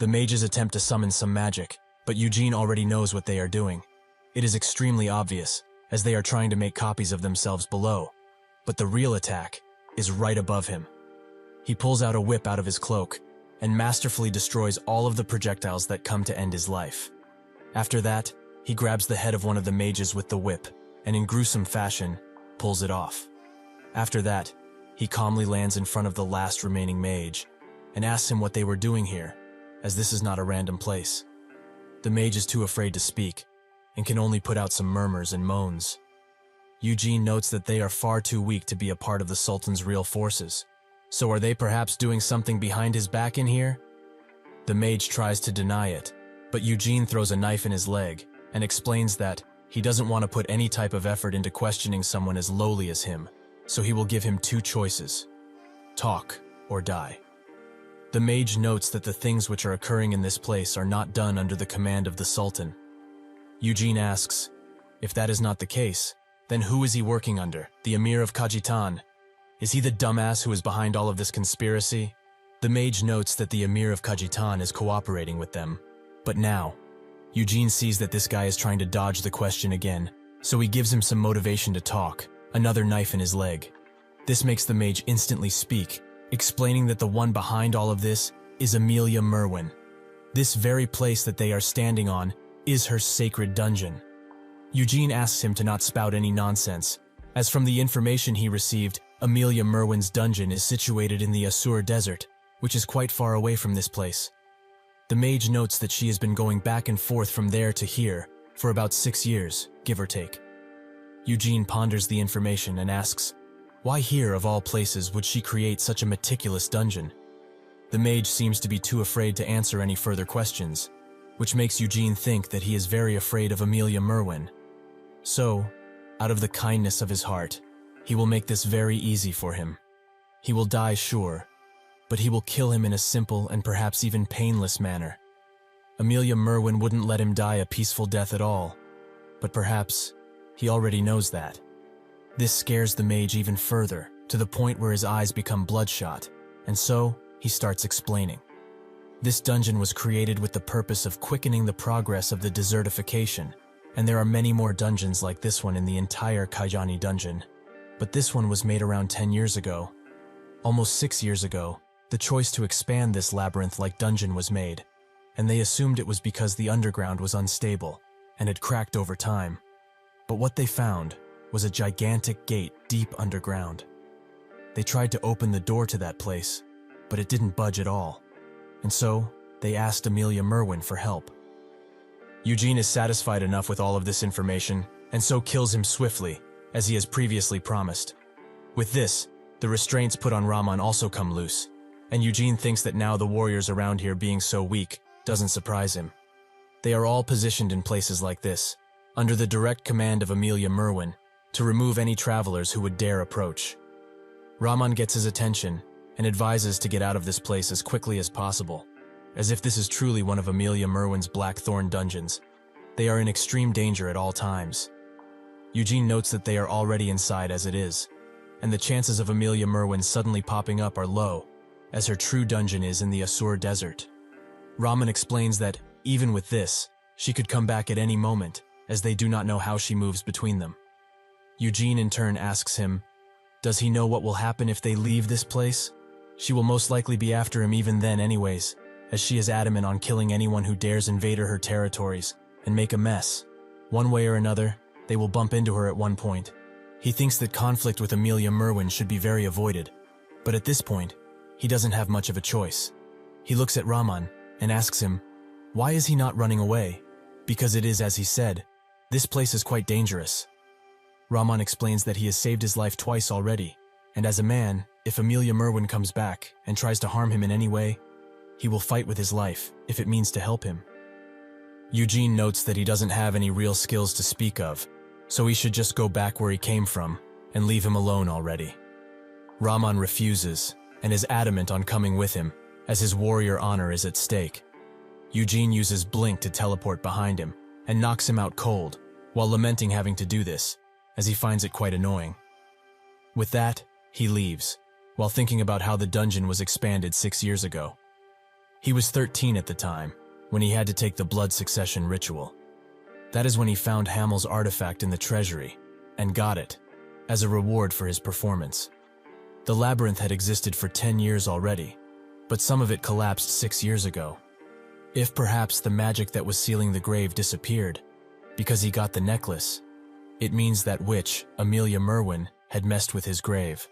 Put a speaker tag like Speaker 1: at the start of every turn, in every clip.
Speaker 1: The mages attempt to summon some magic, but Eugene already knows what they are doing. It is extremely obvious, as they are trying to make copies of themselves below, but the real attack is right above him. He pulls out a whip out of his cloak and masterfully destroys all of the projectiles that come to end his life. After that, he grabs the head of one of the mages with the whip and in gruesome fashion pulls it off. After that, he calmly lands in front of the last remaining mage and asks him what they were doing here, as this is not a random place. The mage is too afraid to speak and can only put out some murmurs and moans. Eugene notes that they are far too weak to be a part of the Sultan's real forces. So are they perhaps doing something behind his back in here? The mage tries to deny it, but Eugene throws a knife in his leg and explains that he doesn't want to put any type of effort into questioning someone as lowly as him, so he will give him two choices: talk or die. The mage notes that the things which are occurring in this place are not done under the command of the Sultan. Eugene asks, if that is not the case, then who is he working under? The Emir of Kajitan? Is he the dumbass who is behind all of this conspiracy? The mage notes that the Emir of Kajitan is cooperating with them. But now, Eugene sees that this guy is trying to dodge the question again, so he gives him some motivation to talk, another knife in his leg. This makes the mage instantly speak, explaining that the one behind all of this is Amelia Merwin. This very place that they are standing on is her sacred dungeon. Eugene asks him to not spout any nonsense, as from the information he received, Amelia Merwin's dungeon is situated in the Asur Desert, which is quite far away from this place. The mage notes that she has been going back and forth from there to here for about 6 years, give or take. Eugene ponders the information and asks, why here of all places would she create such a meticulous dungeon? The mage seems to be too afraid to answer any further questions, which makes Eugene think that he is very afraid of Amelia Merwin. So, out of the kindness of his heart, he will make this very easy for him. He will die, sure, but he will kill him in a simple and perhaps even painless manner. Amelia Merwin wouldn't let him die a peaceful death at all, but perhaps he already knows that. This scares the mage even further, to the point where his eyes become bloodshot, and so he starts explaining. This dungeon was created with the purpose of quickening the progress of the desertification, and there are many more dungeons like this one in the entire Kaijani dungeon. But this one was made around 10 years ago. Almost 6 years ago, the choice to expand this labyrinth-like dungeon was made, and they assumed it was because the underground was unstable and had cracked over time. But what they found was a gigantic gate deep underground. They tried to open the door to that place, but it didn't budge at all, and so they asked Amelia Merwin for help. Eugene is satisfied enough with all of this information, and so kills him swiftly, as he has previously promised. With this, the restraints put on Rahman also come loose, and Eugene thinks that now the warriors around here being so weak doesn't surprise him. They are all positioned in places like this, under the direct command of Amelia Merwin, to remove any travelers who would dare approach. Rahman gets his attention and advises to get out of this place as quickly as possible, as if this is truly one of Amelia Merwin's Blackthorn dungeons. They are in extreme danger at all times. Eugene notes that they are already inside as it is, and the chances of Amelia Merwin suddenly popping up are low, as her true dungeon is in the Asur Desert. Rahman explains that, even with this, she could come back at any moment, as they do not know how she moves between them. Eugene in turn asks him, does he know what will happen if they leave this place? She will most likely be after him even then anyways, as she is adamant on killing anyone who dares invade her territories and make a mess. One way or another, they will bump into her at one point. He thinks that conflict with Amelia Merwin should be very avoided, but at this point, he doesn't have much of a choice. He looks at Rahman and asks him, why is he not running away? Because it is as he said, this place is quite dangerous. Rahman explains that he has saved his life twice already, and as a man, if Amelia Merwin comes back and tries to harm him in any way, he will fight with his life if it means to help him. Eugene notes that he doesn't have any real skills to speak of, so he should just go back where he came from and leave him alone already. Rahman refuses and is adamant on coming with him, as his warrior honor is at stake. Eugene uses Blink to teleport behind him and knocks him out cold, while lamenting having to do this, as he finds it quite annoying. With that, he leaves, while thinking about how the dungeon was expanded 6 years ago. He was 13 at the time, when he had to take the blood succession ritual. That is when he found Hamel's artifact in the treasury, and got it, as a reward for his performance. The labyrinth had existed for 10 years already, but some of it collapsed 6 years ago. If perhaps the magic that was sealing the grave disappeared, because he got the necklace, it means that witch, Amelia Merwin, had messed with his grave.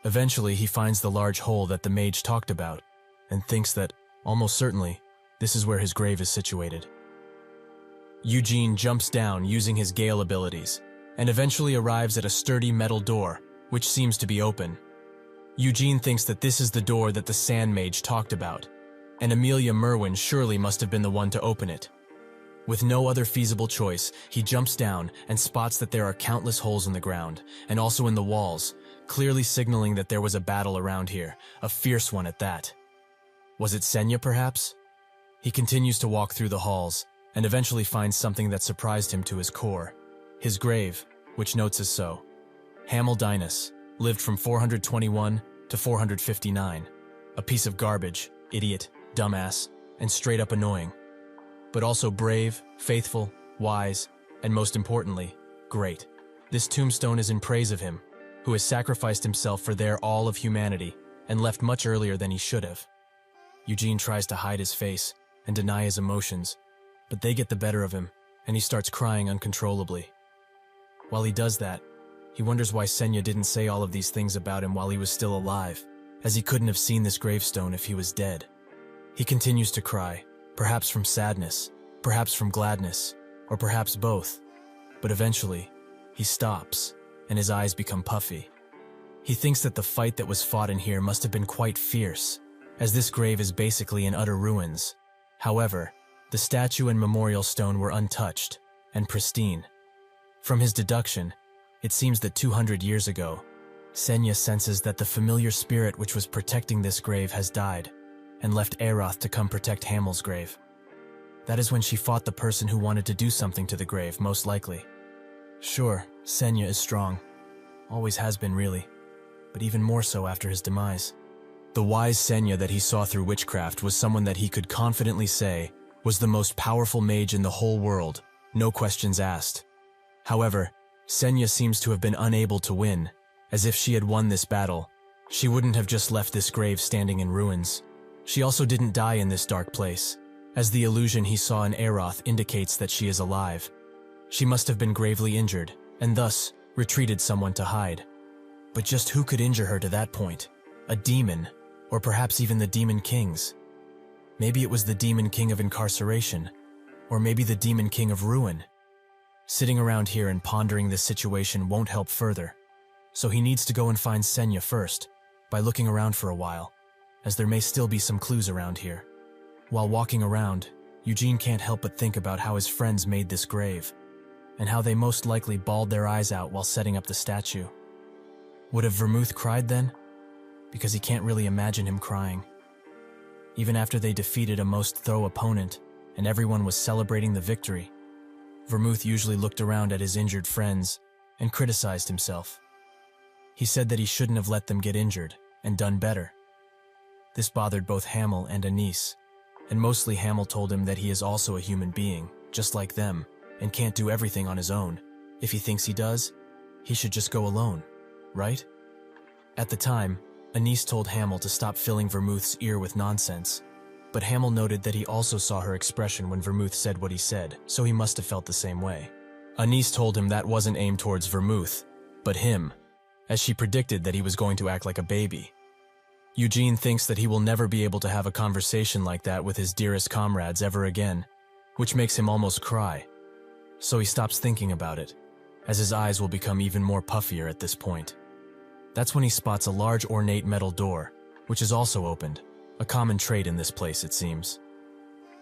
Speaker 1: Eventually, he finds the large hole that the mage talked about, and thinks that, almost certainly, this is where his grave is situated. Eugene jumps down using his Gale abilities, and eventually arrives at a sturdy metal door, which seems to be open. Eugene thinks that this is the door that the Sand Mage talked about, and Amelia Merwin surely must have been the one to open it. With no other feasible choice, he jumps down and spots that there are countless holes in the ground, and also in the walls, clearly signaling that there was a battle around here, a fierce one at that. Was it Senya, perhaps? He continues to walk through the halls, and eventually finds something that surprised him to his core. His grave, which notes as so. Hamel Dinus lived from 421 to 459. A piece of garbage, idiot, dumbass, and straight up annoying. But also brave, faithful, wise, and most importantly, great. This tombstone is in praise of him, who has sacrificed himself for their all of humanity and left much earlier than he should have. Eugene tries to hide his face and deny his emotions, but they get the better of him, and he starts crying uncontrollably. While he does that, he wonders why Senya didn't say all of these things about him while he was still alive, as he couldn't have seen this gravestone if he was dead. He continues to cry, perhaps from sadness, perhaps from gladness, or perhaps both, but eventually, he stops, and his eyes become puffy. He thinks that the fight that was fought in here must have been quite fierce, as this grave is basically in utter ruins. However, the statue and memorial stone were untouched and pristine. From his deduction, it seems that 200 years ago, Senya senses that the familiar spirit which was protecting this grave has died, and left Aeroth to come protect Hamel's grave. That is when she fought the person who wanted to do something to the grave, most likely. Sure, Senya is strong. Always has been, really. But even more so after his demise. The wise Senya that he saw through witchcraft was someone that he could confidently say was the most powerful mage in the whole world, no questions asked. However, Senya seems to have been unable to win, as if she had won this battle, she wouldn't have just left this grave standing in ruins. She also didn't die in this dark place, as the illusion he saw in Aeroth indicates that she is alive. She must have been gravely injured, and thus retreated someone to hide. But just who could injure her to that point? A demon, or perhaps even the Demon Kings. Maybe it was the Demon King of Incarceration, or maybe the Demon King of Ruin. Sitting around here and pondering this situation won't help further, so he needs to go and find Senya first, by looking around for a while, as there may still be some clues around here. While walking around, Eugene can't help but think about how his friends made this grave, and how they most likely bawled their eyes out while setting up the statue. Would have Vermouth cried then? Because he can't really imagine him crying. Even after they defeated a most thorough opponent, and everyone was celebrating the victory, Vermouth usually looked around at his injured friends and criticized himself. He said that he shouldn't have let them get injured and done better. This bothered both Hamel and Anise, and mostly Hamel told him that he is also a human being, just like them, and can't do everything on his own. If he thinks he does, he should just go alone, right? At the time, Anise told Hamel to stop filling Vermouth's ear with nonsense, but Hamel noted that he also saw her expression when Vermouth said what he said, so he must have felt the same way. Anise told him that wasn't aimed towards Vermouth, but him, as she predicted that he was going to act like a baby. Eugene thinks that he will never be able to have a conversation like that with his dearest comrades ever again, which makes him almost cry. So he stops thinking about it, as his eyes will become even more puffier at this point. That's when he spots a large ornate metal door, which is also opened, a common trait in this place it seems.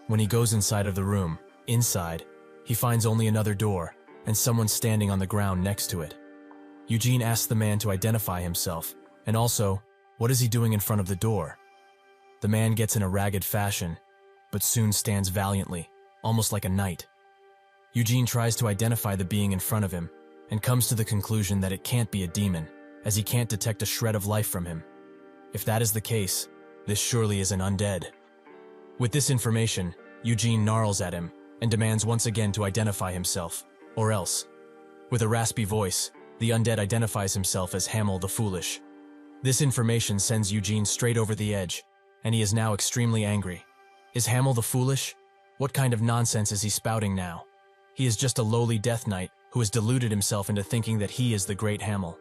Speaker 1: When he goes inside of the room, inside, he finds only another door, and someone standing on the ground next to it. Eugene asks the man to identify himself, and also, what is he doing in front of the door? The man gets in a ragged fashion, but soon stands valiantly, almost like a knight. Eugene tries to identify the being in front of him, and comes to the conclusion that it can't be a demon, as he can't detect a shred of life from him. If that is the case, this surely is an undead. With this information, Eugene gnarls at him and demands once again to identify himself, or else. With a raspy voice, the undead identifies himself as Hamel the Foolish. This information sends Eugene straight over the edge, and he is now extremely angry. Is Hamel the Foolish? What kind of nonsense is he spouting now? He is just a lowly Death Knight who has deluded himself into thinking that he is the great Hamel.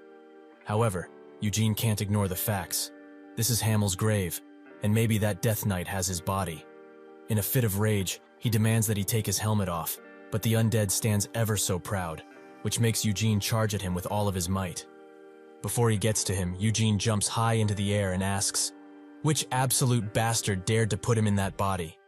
Speaker 1: However, Eugene can't ignore the facts. This is Hamel's grave, and maybe that Death Knight has his body. In a fit of rage, he demands that he take his helmet off, but the undead stands ever so proud, which makes Eugene charge at him with all of his might. Before he gets to him, Eugene jumps high into the air and asks, "Which absolute bastard dared to put him in that body?"